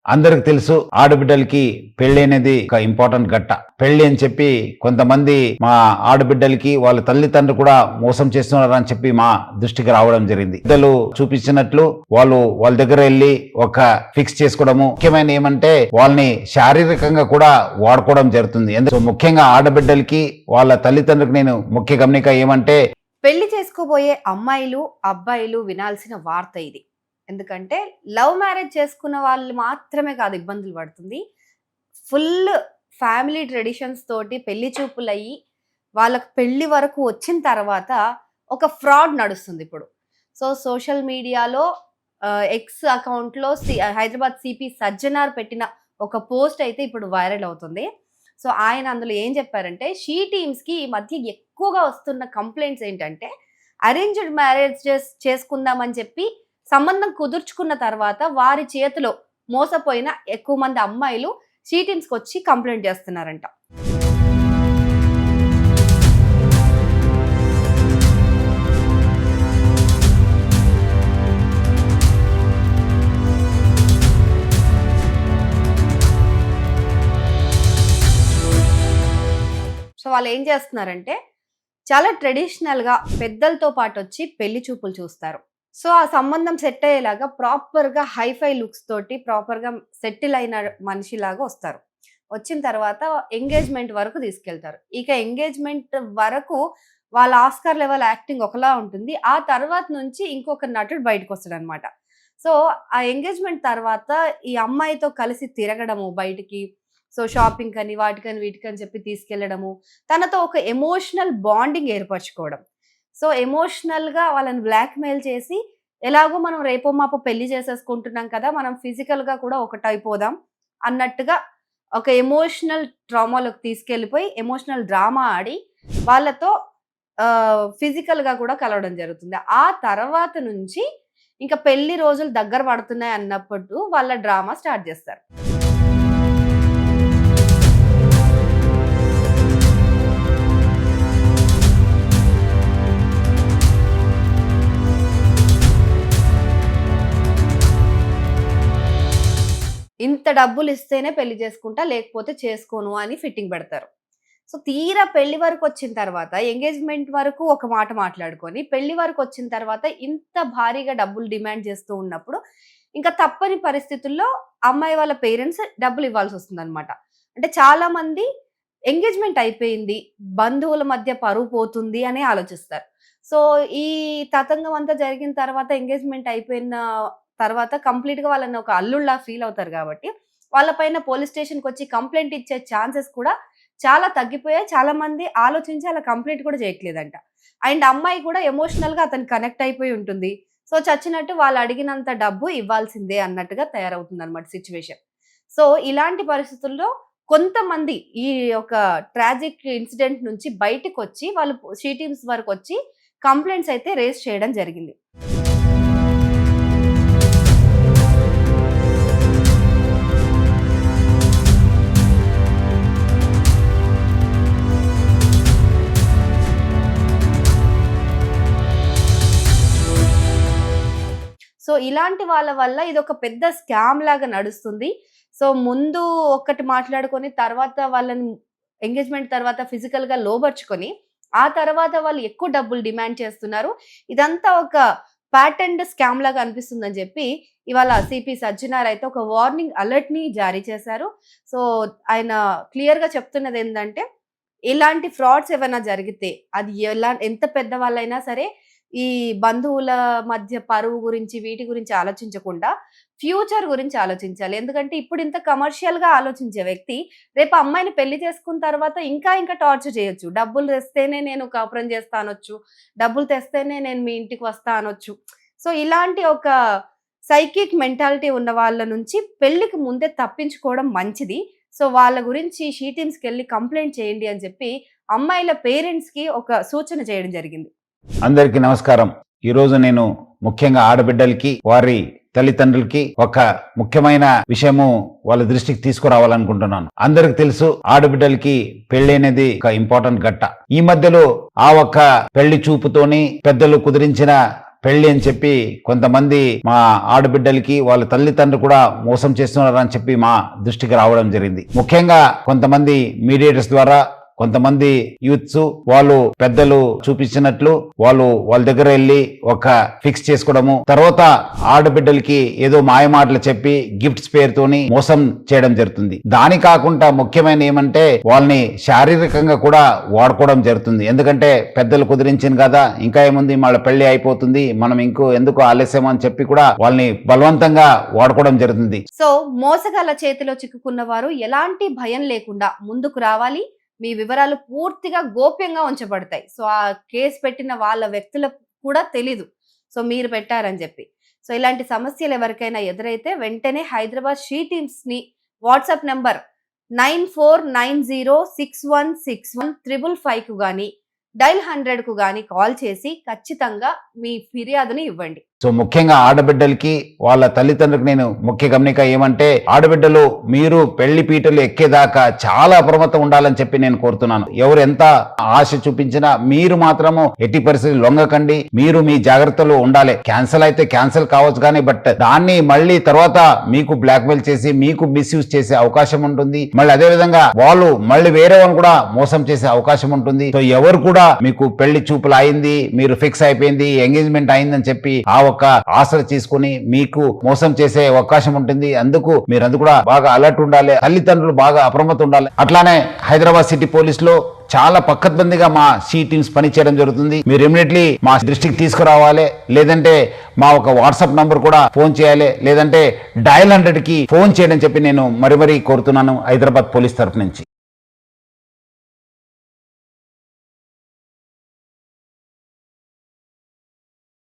అందరికి తెలుసు ఆడబిడ్డలకి పెళ్లి అనేది ఒక ఇంపార్టెంట్ ఘట్ట. పెళ్లి అని చెప్పి కొంతమంది మా ఆడబిడ్డలకి వాళ్ళ తల్లిదండ్రులు కూడా మోసం చేస్తున్నారు అని చెప్పి మా దృష్టికి రావడం జరిగింది. పెద్దలు చూపించినట్లు వాళ్ళ దగ్గర వెళ్ళి ఒక ఫిక్స్ చేసుకోవడము, ముఖ్యమైన ఏమంటే వాళ్ళని శారీరకంగా కూడా వాడుకోవడం జరుగుతుంది. ఎందుకు ముఖ్యంగా ఆడబిడ్డలకి వాళ్ళ తల్లిదండ్రులకు నేను ముఖ్య గమనిక ఏమంటే, పెళ్లి చేసుకోబోయే అమ్మాయిలు అబ్బాయిలు వినాల్సిన వార్త ఇది. ఎందుకంటే లవ్ మ్యారేజ్ చేసుకున్న వాళ్ళు మాత్రమే కాదు ఇబ్బందులు పడుతుంది. ఫుల్ ఫ్యామిలీ ట్రెడిషన్స్ తోటి పెళ్లి చూపులు అయ్యి వాళ్ళకి పెళ్లి వరకు వచ్చిన తర్వాత ఒక ఫ్రాడ్ నడుస్తుంది ఇప్పుడు. సో సోషల్ మీడియాలో ఎక్స్ అకౌంట్లో హైదరాబాద్ సిపి సజ్జనార్ పెట్టిన ఒక పోస్ట్ అయితే ఇప్పుడు వైరల్ అవుతుంది. సో ఆయన అందులో ఏం చెప్పారంటే, షీ టీమ్స్కి ఈ మధ్య ఎక్కువగా వస్తున్న కంప్లైంట్స్ ఏంటంటే, అరేంజ్డ్ మ్యారేజ్ చేసుకుందామని చెప్పి సంబంధం కుదుర్చుకున్న తర్వాత వారి చేతిలో మోసపోయిన ఎక్కువ మంది అమ్మాయిలు షీ టీమ్స్కి వచ్చి కంప్లైంట్ చేస్తున్నారంట. సో వాళ్ళు ఏం చేస్తున్నారంటే, చాలా ట్రెడిషనల్గా పెద్దలతో పాటు వచ్చి పెళ్లి చూపులు చూస్తారు. సో ఆ సంబంధం సెట్ అయ్యేలాగా ప్రాపర్గా హైఫై లుక్స్ తోటి ప్రాపర్గా సెటిల్ అయిన మనిషిలాగా వస్తారు. వచ్చిన తర్వాత ఎంగేజ్మెంట్ వరకు తీసుకెళ్తారు. ఇక ఎంగేజ్మెంట్ వరకు వాళ్ళ ఆస్కార్ లెవెల్ యాక్టింగ్ ఒకలా ఉంటుంది. ఆ తర్వాత నుంచి ఇంకొక నటుడు బయటకు వస్తాడు అనమాట. సో ఆ ఎంగేజ్మెంట్ తర్వాత ఈ అమ్మాయితో కలిసి తిరగడము బయటికి, సో షాపింగ్ అని వాటికని వీటికని చెప్పి తీసుకెళ్లడము, తనతో ఒక ఎమోషనల్ బాండింగ్ ఏర్పరచుకోవడం. సో ఎమోషనల్గా వాళ్ళని బ్లాక్మెయిల్ చేసి, ఎలాగో మనం రేపో మాపో పెళ్లి చేసేసుకుంటున్నాం కదా, మనం ఫిజికల్గా కూడా ఒకటైపోదాం అన్నట్టుగా ఒక ఎమోషనల్ ట్రామాలోకి తీసుకెళ్ళిపోయి ఎమోషనల్ డ్రామా ఆడి వాళ్ళతో ఫిజికల్గా కూడా కలవడం జరుగుతుంది. ఆ తర్వాత నుంచి ఇంకా పెళ్లి రోజులు దగ్గర పడుతున్నాయి అన్నప్పుడు వాళ్ళ డ్రామా స్టార్ట్ చేస్తారు. ఇంత డబ్బులు ఇస్తేనే పెళ్లి చేసుకుంటా, లేకపోతే చేసుకోను అని ఫిట్టింగ్ పెడతారు. సో తీరా పెళ్లి వరకు వచ్చిన తర్వాత, ఎంగేజ్మెంట్ వరకు ఒక మాట మాట్లాడుకొని పెళ్లి వరకు వచ్చిన తర్వాత ఇంత భారీగా డబ్బులు డిమాండ్ చేస్తూ ఉన్నప్పుడు ఇంకా తప్పని పరిస్థితుల్లో అమ్మాయి వాళ్ళ పేరెంట్స్ డబ్బులు ఇవ్వాల్సి వస్తుంది అనమాట. అంటే చాలా మంది ఎంగేజ్మెంట్ అయిపోయింది, బంధువుల మధ్య పరువు పోతుంది అని ఆలోచిస్తారు. సో ఈ తతంగం అంతా జరిగిన తర్వాత, ఎంగేజ్మెంట్ అయిపోయిన తర్వాత కంప్లీట్గా వాళ్ళని ఒక అల్లుళ్ళ ఫీల్ అవుతారు కాబట్టి వాళ్ళపైన పోలీస్ స్టేషన్కి వచ్చి కంప్లైంట్ ఇచ్చే ఛాన్సెస్ కూడా చాలా తగ్గిపోయాయి. చాలా మంది ఆలోచించి అలా కంప్లైంట్ కూడా చేయట్లేదంట. అండ్ అమ్మాయి కూడా ఎమోషనల్గా అతను కనెక్ట్ అయిపోయి ఉంటుంది. సో చచ్చినట్టు వాళ్ళు అడిగినంత డబ్బు ఇవ్వాల్సిందే అన్నట్టుగా తయారవుతుంది అనమాట సిచ్యువేషన్. సో ఇలాంటి పరిస్థితుల్లో కొంతమంది ఈ ఒక ట్రాజిక్ ఇన్సిడెంట్ నుంచి బయటకు వచ్చి వాళ్ళు షీ టీమ్స్ వరకు వచ్చి కంప్లైంట్స్ అయితే రేస్ చేయడం జరిగింది. సో ఇలాంటి వాళ్ళ వల్ల ఇది ఒక పెద్ద స్కామ్ లాగా నడుస్తుంది. సో ముందు ఒక్కటి మాట్లాడుకొని తర్వాత వాళ్ళని ఎంగేజ్మెంట్ తర్వాత ఫిజికల్గా లోబర్చుకొని ఆ తర్వాత వాళ్ళు ఎక్కువ డబ్బులు డిమాండ్ చేస్తున్నారు. ఇదంతా ఒక ప్యాటర్న్డ్ స్కామ్ లాగా అనిపిస్తుందని చెప్పి ఇవాళ సిపి సజ్జనార్ అయితే ఒక వార్నింగ్ అలర్ట్ని జారీ చేశారు. సో ఆయన క్లియర్గా చెప్తున్నది ఏంటంటే, ఇలాంటి ఫ్రాడ్స్ ఏమైనా జరిగితే అది ఎంత పెద్ద వాళ్ళైనా సరే ఈ బంధువుల మధ్య పరువు గురించి వీటి గురించి ఆలోచించకుండా ఫ్యూచర్ గురించి ఆలోచించాలి. ఎందుకంటే ఇప్పుడు ఇంత కమర్షియల్గా ఆలోచించే వ్యక్తి రేపు అమ్మాయిని పెళ్లి చేసుకున్న తర్వాత ఇంకా ఇంకా టార్చర్ చేయొచ్చు. డబ్బులు తెస్తేనే నేను కాపురం చేస్తా అనొచ్చు, డబ్బులు తెస్తేనే నేను మీ ఇంటికి వస్తా అనొచ్చు. సో ఇలాంటి ఒక సైకిక్ మెంటాలిటీ ఉన్న వాళ్ళ నుంచి పెళ్లికి ముందే తప్పించుకోవడం మంచిది. సో వాళ్ళ గురించి షీ టీమ్స్కి వెళ్ళి కంప్లైంట్ చేయండి అని చెప్పి అమ్మాయిల పేరెంట్స్కి ఒక సూచన చేయడం జరిగింది. అందరికీ నమస్కారం. ఈరోజు నేను ముఖ్యంగా ఆడబిడ్డలకి వారి తల్లిదండ్రులకి ఒక ముఖ్యమైన విషయము వాళ్ళ దృష్టికి తీసుకురావాలనుకుంటున్నాను. అందరికి తెలుసు ఆడబిడ్డలకి పెళ్లి అనేది ఒక ఇంపార్టెంట్ ఘట్ట. ఈ మధ్యలో ఆ ఒక్క పెళ్లి చూపుతోని పెద్దలు కుదిరించిన పెళ్లి అని చెప్పి కొంతమంది మా ఆడబిడ్డలకి వాళ్ళ తల్లిదండ్రులు కూడా మోసం చేస్తున్నారని చెప్పి మా దృష్టికి రావడం జరిగింది. ముఖ్యంగా కొంతమంది మీడియేటర్స్ ద్వారా కొంతమంది యూత్స్ వాళ్ళు పెద్దలు చూపించినట్లు వాళ్ళ దగ్గర వెళ్ళి ఒక ఫిక్స్ చేసుకోవడము, తర్వాత ఆడబిడ్డలకి ఏదో మాయమాటలు చెప్పి గిఫ్ట్స్ పేరుతోని మోసం చేయడం జరుగుతుంది. దాని కాకుండా ముఖ్యమైన ఏమంటే వాళ్ళని శారీరకంగా కూడా వాడుకోవడం జరుగుతుంది. ఎందుకంటే పెద్దలు కుదిరించింది కదా, ఇంకా ఏముంది వాళ్ళ పెళ్లి అయిపోతుంది, మనం ఎందుకు ఆలస్యం అని చెప్పి కూడా వాళ్ళని బలవంతంగా వాడుకోవడం జరుగుతుంది. సో మోసగాళ్ళ చేతిలో చిక్కుకున్న వారు ఎలాంటి భయం లేకుండా ముందుకు రావాలి. మీ వివరాలు పూర్తిగా గోప్యంగా ఉంచబడతాయి. సో ఆ కేసు పెట్టిన వాళ్ళ వ్యక్తులకు కూడా తెలీదు సో మీరు పెట్టారని చెప్పి. సో ఇలాంటి సమస్యలు ఎవరికైనా ఎదురైతే వెంటనే హైదరాబాద్ షీ టీమ్స్ ని వాట్సాప్ నెంబర్ 9490616155 కు గానీ డైల్ 100 కు గానీ కాల్ చేసి ఖచ్చితంగా మీ ఫిర్యాదుని ఇవ్వండి. సో ముఖ్యంగా ఆడబిడ్డలకి వాళ్ళ తల్లిదండ్రులకు నేను ముఖ్య గమనిక ఏమంటే, ఆడబిడ్డలు మీరు పెళ్లి పీటలు ఎక్కేదాకా చాలా అప్రమత్తం ఉండాలని చెప్పి నేను కోరుతున్నాను. ఎవరు ఎంత ఆశ చూపించినా మీరు మాత్రము ఎట్టి పరిస్థితి లొంగకండి. మీరు మీ జాగ్రత్తలో ఉండాలి. క్యాన్సిల్ అయితే క్యాన్సిల్ కావచ్చు కానీ బట్ దాన్ని మళ్ళీ తర్వాత మీకు బ్లాక్మెయిల్ చేసి మీకు మిస్యూజ్ చేసే అవకాశం ఉంటుంది. మళ్ళీ అదే విధంగా వాళ్ళు మళ్ళీ వేరే వాళ్ళు కూడా మోసం చేసే అవకాశం ఉంటుంది. సో ఎవరు కూడా మీకు పెళ్లి చూపులు అయింది, మీరు ఫిక్స్ అయిపోయింది, ఎంగేజ్మెంట్ అయిందని చెప్పి ఆ ఒక ఆశలు తీసుకుని మీకు మోసం చేసే అవకాశం ఉంటుంది. అందుకు మీరందరూ కూడా బాగా అలర్ట్ ఉండాలి. తల్లిదండ్రులు బాగా అప్రమత్తం ఉండాలి. అట్లానే హైదరాబాద్ సిటీ పోలీస్ లో చాలా పక్కద్బందిగా మా సీ టీమ్స్ పనిచేయడం జరుగుతుంది. మీరు ఇమీడియట్లీ మా దృష్టికి తీసుకురావాలి, లేదంటే మా ఒక వాట్సాప్ నంబర్ కూడా ఫోన్ చేయాలి, లేదంటే డయల్ 100 కి ఫోన్ చేయడం చెప్పి నేను మరీ కోరుతున్నాను హైదరాబాద్ పోలీస్ తరఫు నుంచి.